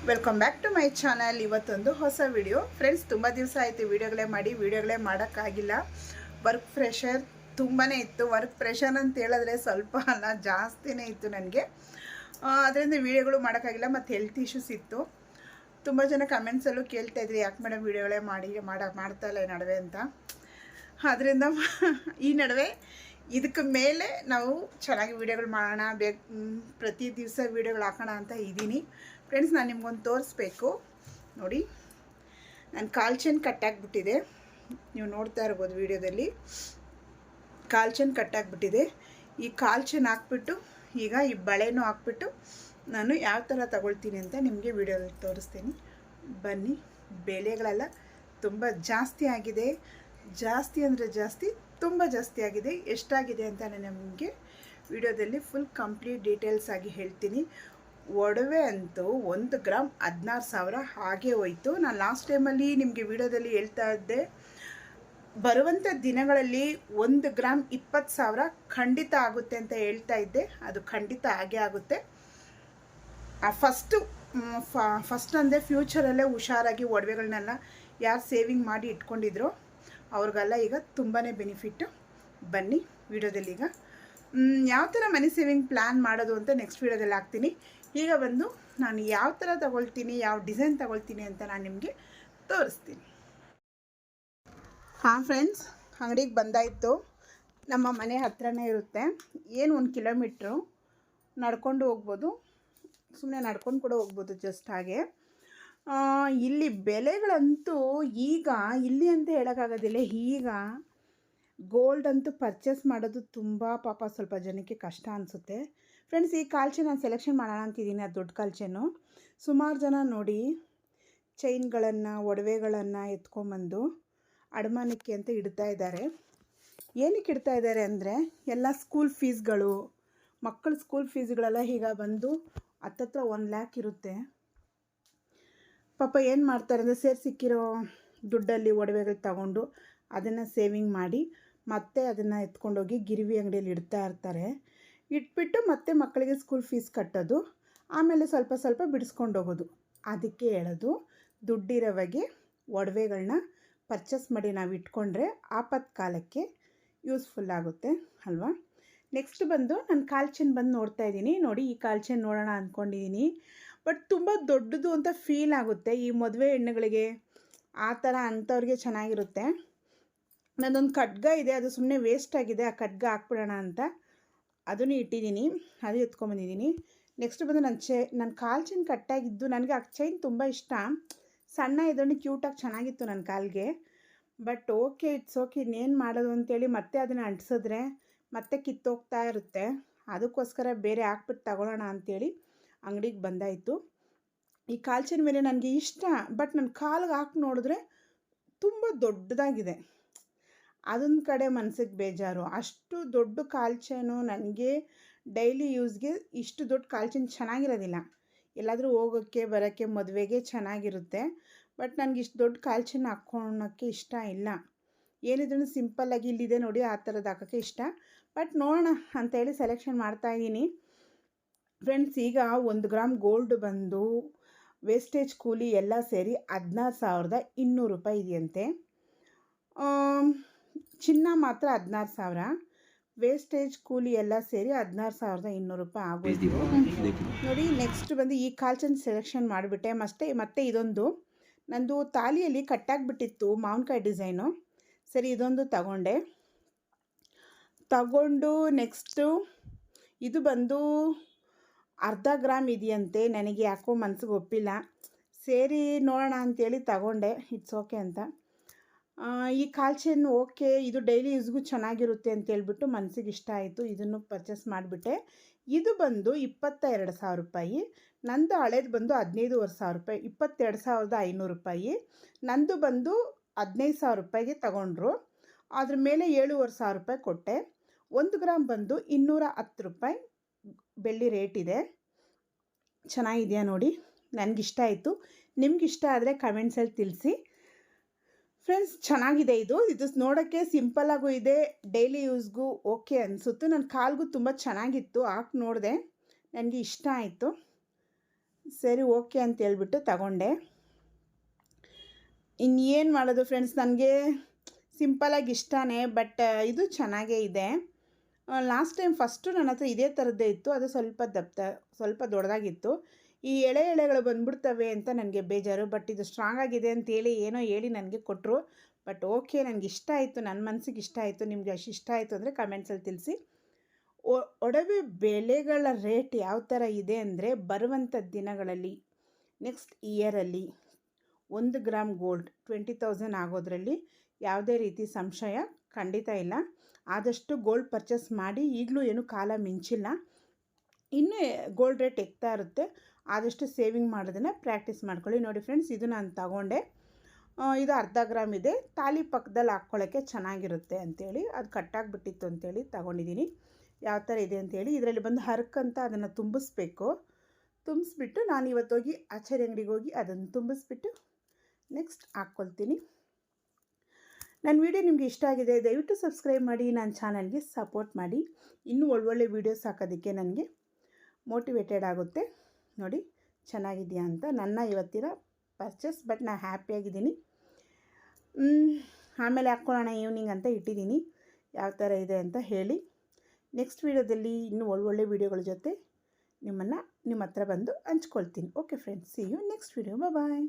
Welcome back to my channel. ಇವತ್ತೊಂದು ಹೊಸ video. Friends, ತುಂಬ ದಿವಸ ಆಯಿತು ವಿಡಿಯೋಗಳೇ ಮಾಡೋಕ್ಕಾಗಿಲ್ಲ. ವರ್ಕ್ ಪ್ರೆಷರ್ ತುಂಬಾ ಇತ್ತು. ವರ್ಕ್ ಪ್ರೆಷರ್ ಅಂತ ಹೇಳಿದ್ರೆ ಸ್ವಲ್ಪ ಅಲ್ಲ, ಜಾಸ್ತಿನೇ ಇತ್ತು ನನಗೆ. ಅದರಿಂದ ವಿಡಿಯೋಗಳು ಮಾಡೋಕ್ಕಾಗಿಲ್ಲ. ಮತ್ತು ಹೆಲ್ತ್ ಇಶ್ಯೂಸ್ ಇತ್ತು. ತುಂಬ ಜನ ಕಮೆಂಟ್ಸಲ್ಲೂ ಕೇಳ್ತಾಯಿದ್ರಿ, ಯಾಕೆ ಮೇಡಮ್ ವಿಡಿಯೋಗಳೇ ಮಾಡ್ತಾಯಿಲ್ಲ ಈ ನಡುವೆ ಅಂತ. ಅದರಿಂದ ಈ ನಡುವೆ ಇದಕ್ಕೆ ಮೇಲೆ ನಾವು ಚೆನ್ನಾಗಿ ವೀಡಿಯೋಗಳು ಮಾಡೋಣ, ಪ್ರತಿ ದಿವಸ ವೀಡಿಯೋಗಳು ಹಾಕೋಣ ಅಂತ ಇದ್ದೀನಿ. ಫ್ರೆಂಡ್ಸ್, ನಾನು ನಿಮ್ಗೊಂದು ತೋರಿಸ್ಬೇಕು ನೋಡಿ. ನಾನು ಕಾಲು ಚೈನ್ ಕಟ್ಟಾಗಿಬಿಟ್ಟಿದೆ, ನೀವು ನೋಡ್ತಾ ಇರ್ಬೋದು ವೀಡಿಯೋದಲ್ಲಿ. ಕಾಲು ಚೈನ್ ಕಟ್ಟಾಗಿಬಿಟ್ಟಿದೆ. ಈ ಕಾಲು ಚೈನ್ ಹಾಕ್ಬಿಟ್ಟು ಈಗ ಈ ಬಳೆನೂ ಹಾಕ್ಬಿಟ್ಟು ನಾನು ಯಾವ ಥರ ತಗೊಳ್ತೀನಿ ಅಂತ ನಿಮಗೆ ವೀಡಿಯೋದಲ್ಲಿ ತೋರಿಸ್ತೀನಿ. ಬನ್ನಿ. ಬೆಲೆಗಳೆಲ್ಲ ತುಂಬ ಜಾಸ್ತಿ ಆಗಿದೆ. ಜಾಸ್ತಿ ಅಂದರೆ ಜಾಸ್ತಿ, ತುಂಬ ಜಾಸ್ತಿ ಆಗಿದೆ. ಎಷ್ಟಾಗಿದೆ ಅಂತ ನಾನು ನಿಮಗೆ ವಿಡಿಯೋದಲ್ಲಿ ಫುಲ್ ಕಂಪ್ಲೀಟ್ ಡೀಟೇಲ್ಸ್ ಆಗಿ ಹೇಳ್ತೀನಿ. ಒಡವೆ ಅಂತೂ 1 ಗ್ರಾಮ್ 16,000 ಹಾಗೆ ಹೋಯಿತು. ನಾನು ಲಾಸ್ಟ್ ಟೈಮಲ್ಲಿ ನಿಮಗೆ ವಿಡಿಯೋದಲ್ಲಿ ಹೇಳ್ತಾ ಇದ್ದೆ, ಬರುವಂಥ ದಿನಗಳಲ್ಲಿ 1 ಗ್ರಾಮ್ 20,000 ಖಂಡಿತ ಆಗುತ್ತೆ ಅಂತ ಹೇಳ್ತಾ ಇದ್ದೆ. ಅದು ಖಂಡಿತ ಹಾಗೆ ಆಗುತ್ತೆ. ಫಸ್ಟ್ ಅಂದರೆ ಫ್ಯೂಚರಲ್ಲೇ ಹುಷಾರಾಗಿ ಒಡವೆಗಳನ್ನೆಲ್ಲ ಯಾರು ಸೇವಿಂಗ್ ಮಾಡಿ ಇಟ್ಕೊಂಡಿದ್ರೋ ಅವ್ರಿಗೆಲ್ಲ ಈಗ ತುಂಬಾ ಬೆನಿಫಿಟ್ಟು. ಬನ್ನಿ ವಿಡಿಯೋದಲ್ಲಿ ಈಗ ಯಾವ ಥರ ಮನಿ ಸೇವಿಂಗ್ ಪ್ಲ್ಯಾನ್ ಮಾಡೋದು ಅಂತ ನೆಕ್ಸ್ಟ್ ವಿಡಿಯೋದಲ್ಲಿ ಹಾಕ್ತೀನಿ. ಈಗ ಬಂದು ನಾನು ಯಾವ ಥರ ತಗೊಳ್ತೀನಿ, ಯಾವ ಡಿಸೈನ್ ತಗೊಳ್ತೀನಿ ಅಂತ ನಾನು ನಿಮಗೆ ತೋರಿಸ್ತೀನಿ. ಹಾಂ ಫ್ರೆಂಡ್ಸ್, ಅಂಗಡಿಗೆ ಬಂದಾಯಿತು. ನಮ್ಮ ಮನೆ ಹತ್ರನೇ ಇರುತ್ತೆ. ಏನು 1 ಕಿಲೋಮೀಟ್ರು ನಡ್ಕೊಂಡು ಹೋಗ್ಬೋದು, ಸುಮ್ಮನೆ ನಡ್ಕೊಂಡು ಕೂಡ ಹೋಗ್ಬೋದು, ಜಸ್ಟ್ ಹಾಗೆ. ಇಲ್ಲಿ ಬೆಲೆಗಳಂತೂ ಈಗ ಇಲ್ಲಿ ಅಂತ ಹೇಳೋಕ್ಕಾಗೋದಿಲ್ಲ. ಈಗ ಗೋಲ್ಡ್ ಅಂತೂ ಪರ್ಚೇಸ್ ಮಾಡೋದು ತುಂಬ ಪಾಪ ಸ್ವಲ್ಪ ಜನಕ್ಕೆ ಕಷ್ಟ ಅನಿಸುತ್ತೆ. ಫ್ರೆಂಡ್ಸ್, ಈ ಕಾಲು ಚೈನ್ ನಾನು ಸೆಲೆಕ್ಷನ್ ಮಾಡೋಣ ಅಂತಿದ್ದೀನಿ. ಅದು ದೊಡ್ಡ ಕಾಲು ಚೈನು. ಸುಮಾರು ಜನ ನೋಡಿ ಚೈನ್ಗಳನ್ನು, ಒಡವೆಗಳನ್ನು ಎತ್ಕೊಂಬಂದು ಅಡಮಾನಕ್ಕೆ ಅಂತ ಇಡ್ತಾ ಇದ್ದಾರೆ. ಏನಕ್ಕೆ ಇಡ್ತಾ ಇದ್ದಾರೆ ಅಂದರೆ, ಎಲ್ಲ ಸ್ಕೂಲ್ ಫೀಸ್ಗಳು, ಮಕ್ಕಳ ಸ್ಕೂಲ್ ಫೀಸ್ಗಳೆಲ್ಲ ಈಗ ಬಂದು ಹತ್ತತ್ರ 1 ಲ್ಯಾಕ್ ಇರುತ್ತೆ. ಪಾಪ ಏನು ಮಾಡ್ತಾರೆ ಅಂದರೆ, ಸಿಕ್ಕಿರೋ ದುಡ್ಡಲ್ಲಿ ಒಡವೆಗಳು ತಗೊಂಡು ಅದನ್ನು ಸೇವಿಂಗ್ ಮಾಡಿ ಮತ್ತೆ ಅದನ್ನು ಎತ್ಕೊಂಡೋಗಿ ಗಿರಿವಿ ಅಂಗಡಿಯಲ್ಲಿ ಇಡ್ತಾ ಇರ್ತಾರೆ. ಇಟ್ಬಿಟ್ಟು ಮತ್ತೆ ಮಕ್ಕಳಿಗೆ ಸ್ಕೂಲ್ ಫೀಸ್ ಕಟ್ಟೋದು, ಆಮೇಲೆ ಸ್ವಲ್ಪ ಸ್ವಲ್ಪ ಬಿಡಿಸ್ಕೊಂಡು ಹೋಗೋದು. ಅದಕ್ಕೆ ಹೇಳೋದು, ದುಡ್ಡಿರೋವಾಗೆ ಒಡವೆಗಳನ್ನ ಪರ್ಚೇಸ್ ಮಾಡಿ ನಾವು ಇಟ್ಕೊಂಡ್ರೆ ಆಪತ್ತು ಕಾಲಕ್ಕೆ ಯೂಸ್ಫುಲ್ ಆಗುತ್ತೆ ಅಲ್ವಾ. ನೆಕ್ಸ್ಟ್ ಬಂದು ನಾನು ಕಾಲು ಚೈನ್ ಬಂದು ನೋಡ್ತಾ ಇದ್ದೀನಿ. ನೋಡಿ, ಈ ಕಾಲು ಚೈನ್ ನೋಡೋಣ ಅಂದ್ಕೊಂಡಿದ್ದೀನಿ. ಬಟ್ ತುಂಬ ದೊಡ್ಡದು ಅಂತ ಫೀಲ್ ಆಗುತ್ತೆ ಈ ಮದುವೆ ಹೆಣ್ಣುಗಳಿಗೆ, ಆ ಥರ ಅಂಥವ್ರಿಗೆ ಚೆನ್ನಾಗಿರುತ್ತೆ. ನನ್ನೊಂದು ಖಡ್ಗ ಇದೆ, ಅದು ಸುಮ್ಮನೆ ವೇಸ್ಟ್ ಆಗಿದೆ. ಆ ಖಡ್ಗ ಹಾಕ್ಬಿಡೋಣ ಅಂತ ಅದನ್ನು ಇಟ್ಟಿದ್ದೀನಿ, ಅದು ಎತ್ಕೊಂಬಂದಿದ್ದೀನಿ. ನೆಕ್ಸ್ಟ್ ಬಂದು ನನ್ನ ಕಾಲು ಚೈನ್ ಕಟ್ಟಾಗಿದ್ದು, ನನಗೆ ಆ ಚೈನ್ ತುಂಬ ಇಷ್ಟ. ಸಣ್ಣ ಇದನ್ನು ಕ್ಯೂಟಾಗಿ ಚೆನ್ನಾಗಿತ್ತು ನನ್ನ ಕಾಲಿಗೆ. ಬಟ್ ಓಕೆ, ಇಟ್ಸ್ ಓಕೆ, ಇನ್ನೇನು ಮಾಡೋದು ಅಂತೇಳಿ ಮತ್ತೆ ಅದನ್ನು ಅಂಟಿಸಿದ್ರೆ ಮತ್ತೆ ಕಿತ್ತೋಗ್ತಾ ಇರುತ್ತೆ. ಅದಕ್ಕೋಸ್ಕರ ಬೇರೆ ಹಾಕ್ಬಿಟ್ಟು ತಗೊಳ್ಳೋಣ ಅಂಥೇಳಿ ಅಂಗಡಿಗೆ ಬಂದಾಯಿತು. ಈ ಕಾಲು ಚೈನ್ ಮೇಲೆ ನನಗೆ ಇಷ್ಟ, ಬಟ್ ನನ್ನ ಕಾಲಿಗೆ ಹಾಕಿ ನೋಡಿದ್ರೆ ತುಂಬ ದೊಡ್ಡದಾಗಿದೆ. ಅದೊಂದು ಕಡೆ ಮನಸ್ಸಿಗೆ ಬೇಜಾರು. ಅಷ್ಟು ದೊಡ್ಡ ಕಾಲು ಚೈನು ನನಗೆ ಡೈಲಿ ಯೂಸ್ಗೆ ಇಷ್ಟು ದೊಡ್ಡ ಕಾಲು ಚೈನ್ ಚೆನ್ನಾಗಿರೋದಿಲ್ಲ. ಎಲ್ಲಾದರೂ ಹೋಗೋಕ್ಕೆ ಬರೋಕ್ಕೆ ಮದುವೆಗೆ ಚೆನ್ನಾಗಿರುತ್ತೆ. ಬಟ್ ನನಗೆ ಇಷ್ಟು ದೊಡ್ಡ ಕಾಲು ಚೈನ್ ಹಾಕ್ಕೊಳೋಕ್ಕೆ ಇಷ್ಟ ಇಲ್ಲ. ಏನಿದ್ರೂ ಸಿಂಪಲ್ಲಾಗಿ ಇಲ್ಲಿದೆ ನೋಡಿ, ಆ ಥರದ್ದು ಹಾಕೋಕ್ಕೆ ಇಷ್ಟ. ಬಟ್ ನೋಡೋಣ ಅಂತೇಳಿ ಸೆಲೆಕ್ಷನ್ ಮಾಡ್ತಾಯಿದ್ದೀನಿ. ಫ್ರೆಂಡ್ಸ್, ಈಗ 1 ಗ್ರಾಮ್ ಗೋಲ್ಡ್ ಬಂದು ವೇಸ್ಟೇಜ್ ಕೂಲಿ ಎಲ್ಲ ಸೇರಿ 16,200 ರೂಪಾಯಿ ಇದೆಯಂತೆ. ಚಿನ್ನ ಮಾತ್ರ 16,000, ವೇಸ್ಟೇಜ್ ಕೂಲಿ ಎಲ್ಲ ಸೇರಿ 16,200 ರೂಪಾಯಿ ಆಗೋದು ನೋಡಿ. ನೆಕ್ಸ್ಟ್ ಬಂದು ಈ ಕಾಲು ಚೈನ್ ಸೆಲೆಕ್ಷನ್ ಮಾಡಿಬಿಟ್ಟೆ. ಮತ್ತೆ ಇದೊಂದು ನಂದು ತಾಲಿಯಲ್ಲಿ ಕಟ್ಟಾಗಿಬಿಟ್ಟಿತ್ತು, ಮಾವಿನಕಾಯಿ ಡಿಸೈನು. ಸರಿ, ಇದೊಂದು ತಗೊಂಡು ನೆಕ್ಸ್ಟು ಇದು ಬಂದು 1/2 ಗ್ರಾಮ್ ಇದೆಯಂತೆ. ನನಗೆ ಯಾಕೋ ಮನಸ್ಸಿಗೆ ಒಪ್ಪಿಲ್ಲ. ಸೇರಿ ನೋಡೋಣ ಅಂಥೇಳಿ ತಗೊಂಡೆ, ಇಟ್ಸ್ ಓಕೆ ಅಂತ. ಈ ಕಾಲು ಚೈನ್ ಓಕೆ, ಇದು ಡೈಲಿ ಯೂಸ್ಗೂ ಚೆನ್ನಾಗಿರುತ್ತೆ ಅಂತೇಳ್ಬಿಟ್ಟು ಮನಸ್ಸಿಗೆ ಇಷ್ಟ ಆಯಿತು. ಇದನ್ನು ಪರ್ಚೇಸ್ ಮಾಡಿಬಿಟ್ಟೆ. ಇದು ಬಂದು 22,000 ರೂಪಾಯಿ. ನಂದು ಹಳೇದು ಬಂದು 15,500 ರೂಪಾಯಿ, 22,500 ರೂಪಾಯಿ. ನಂದು ಬಂದು 15,000 ರೂಪಾಯಿಗೆ ತಗೊಂಡ್ರು. ಅದ್ರ ಮೇಲೆ 7,500 ರೂಪಾಯಿ ಕೊಟ್ಟೆ. 1 ಗ್ರಾಮ್ ಬಂದು 210 ರೂಪಾಯಿ ಬೆಳ್ಳಿ ರೇಟ್ ಇದೆ. ಚೆನ್ನಾಗಿದೆಯಾ ನೋಡಿ, ನನಗಿಷ್ಟ ಆಯಿತು. ನಿಮಗಿಷ್ಟ ಆದರೆ ಕಮೆಂಟ್ಸಲ್ಲಿ ತಿಳಿಸಿ. ಫ್ರೆಂಡ್ಸ್, ಚೆನ್ನಾಗಿದೆ ಇದು ನೋಡೋಕ್ಕೆ ಸಿಂಪಲ್ಲಾಗೂ ಇದೆ, ಡೈಲಿ ಯೂಸ್ಗೂ ಓಕೆ ಅನಿಸುತ್ತೆ. ನನ್ನ ಕಾಲಿಗೂ ತುಂಬ ಚೆನ್ನಾಗಿತ್ತು, ಹಾಕಿ ನೋಡಿದೆ, ನನಗೆ ಇಷ್ಟ ಆಯಿತು. ಸರಿ ಓಕೆ ಅಂತ ಹೇಳ್ಬಿಟ್ಟು ತಗೊಂಡೆ. ಇನ್ನೇನು ಮಾಡೋದು ಫ್ರೆಂಡ್ಸ್, ನನಗೆ ಸಿಂಪಲಾಗಿ ಇಷ್ಟನೇ, ಬಟ್ ಇದು ಚೆನ್ನಾಗೇ ಇದೆ. ಲಾಸ್ಟ್ ಟೈಮ್ ಫಸ್ಟು ನನ್ನ ಹತ್ರ ಇದೇ ಥರದ್ದೇ ಇತ್ತು, ಅದು ಸ್ವಲ್ಪ ದೊಡ್ಡದಾಗಿತ್ತು. ಈ ಎಳೆಗಳು ಬಂದ್ಬಿಡ್ತವೆ ಅಂತ ನನಗೆ ಬೇಜಾರು. ಬಟ್ ಇದು ಸ್ಟ್ರಾಂಗ್ ಆಗಿದೆ ಅಂತೇಳಿ ಏನೋ ಹೇಳಿ ನನಗೆ ಕೊಟ್ಟರು. ಬಟ್ ಓಕೆ, ನನಗೆ ಇಷ್ಟ ಆಯಿತು, ನನ್ನ ಮನಸ್ಸಿಗೆ ಇಷ್ಟ ಆಯಿತು. ನಿಮಗೆ ಅಷ್ಟು ಇಷ್ಟ ಆಯಿತು ಅಂದರೆ ಕಮೆಂಟ್ಸಲ್ಲಿ ತಿಳಿಸಿ. ಒಡವೆ ಬೆಲೆಗಳ ರೇಟ್ ಯಾವ ಥರ ಇದೆ ಅಂದರೆ, ಬರುವಂಥ ದಿನಗಳಲ್ಲಿ ನೆಕ್ಸ್ಟ್ ಇಯರಲ್ಲಿ 1 ಗ್ರಾಮ್ ಗೋಲ್ಡ್ 20,000 ಆಗೋದ್ರಲ್ಲಿ ಯಾವುದೇ ರೀತಿ ಸಂಶಯ ಖಂಡಿತ ಇಲ್ಲ. ಆದಷ್ಟು ಗೋಲ್ಡ್ ಪರ್ಚೇಸ್ ಮಾಡಿ. ಈಗಲೂ ಏನು ಕಾಲ ಮಿಂಚಿಲ್ಲ, ಇನ್ನೂ ಗೋಲ್ಡ್ ರೇಟ್ ಎಗ್ತಾ ಇರುತ್ತೆ. ಆದಷ್ಟು ಸೇವಿಂಗ್ ಮಾಡೋದನ್ನು ಪ್ರಾಕ್ಟೀಸ್ ಮಾಡ್ಕೊಳ್ಳಿ. ನೋಡಿ ಫ್ರೆಂಡ್ಸ್, ಇದು ನಾನು ತಗೊಂಡೆ. ಇದು 1/2 ಗ್ರಾಮ್ ಇದೆ. ತಾಲಿ ಪಕ್ಕದಲ್ಲಿ ಹಾಕ್ಕೊಳ್ಳೋಕ್ಕೆ ಚೆನ್ನಾಗಿರುತ್ತೆ ಅಂಥೇಳಿ, ಅದು ಕಟ್ಟಾಗಿಬಿಟ್ಟಿತ್ತು ಅಂಥೇಳಿ ತಗೊಂಡಿದ್ದೀನಿ. ಯಾವ ಥರ ಇದೆ ಅಂಥೇಳಿ, ಇದರಲ್ಲಿ ಬಂದು ಹರಕಂತ ಅದನ್ನು ತುಂಬಿಸ್ಬಿಟ್ಟು ನಾನು ಇವತ್ತೋಗಿ ಆಚಾರಿ ಅಂಗಡಿಗೆ ಹೋಗಿ ಅದನ್ನು ತುಂಬಿಸ್ಬಿಟ್ಟು ನೆಕ್ಸ್ಟ್ ಹಾಕ್ಕೊಳ್ತೀನಿ. ನನ್ನ ವಿಡಿಯೋ ನಿಮಗೆ ಇಷ್ಟ ಆಗಿದೆ ದಯವಿಟ್ಟು ಸಬ್ಸ್ಕ್ರೈಬ್ ಮಾಡಿ, ನನ್ನ ಚಾನಲ್ಗೆ ಸಪೋರ್ಟ್ ಮಾಡಿ. ಇನ್ನೂ ಒಳ್ಳೊಳ್ಳೆ ವೀಡಿಯೋಸ್ ಹಾಕೋದಕ್ಕೆ ನನಗೆ ಮೋಟಿವೇಟೆಡ್ ಆಗುತ್ತೆ. ನೋಡಿ ಚೆನ್ನಾಗಿದೆಯಾ ಅಂತ ನನ್ನ ಇವತ್ತಿನ ಪರ್ಚೇಸ್. ಬಟ್ ನಾನು ಹ್ಯಾಪಿಯಾಗಿದ್ದೀನಿ. ಆಮೇಲೆ ಹಾಕ್ಕೊಳ್ಳೋಣ ಈವ್ನಿಂಗ್ ಅಂತ ಇಟ್ಟಿದ್ದೀನಿ. ಯಾವ ಥರ ಇದೆ ಅಂತ ಹೇಳಿ. ನೆಕ್ಸ್ಟ್ ವೀಡಿಯೋದಲ್ಲಿ ಇನ್ನೂ ಒಳ್ಳೊಳ್ಳೆ ವೀಡಿಯೋಗಳ ಜೊತೆ ನಿಮ್ಮ ಹತ್ರ ಬಂದು ಹಂಚ್ಕೊಳ್ತೀನಿ. Okay friends, see you next video. Bye.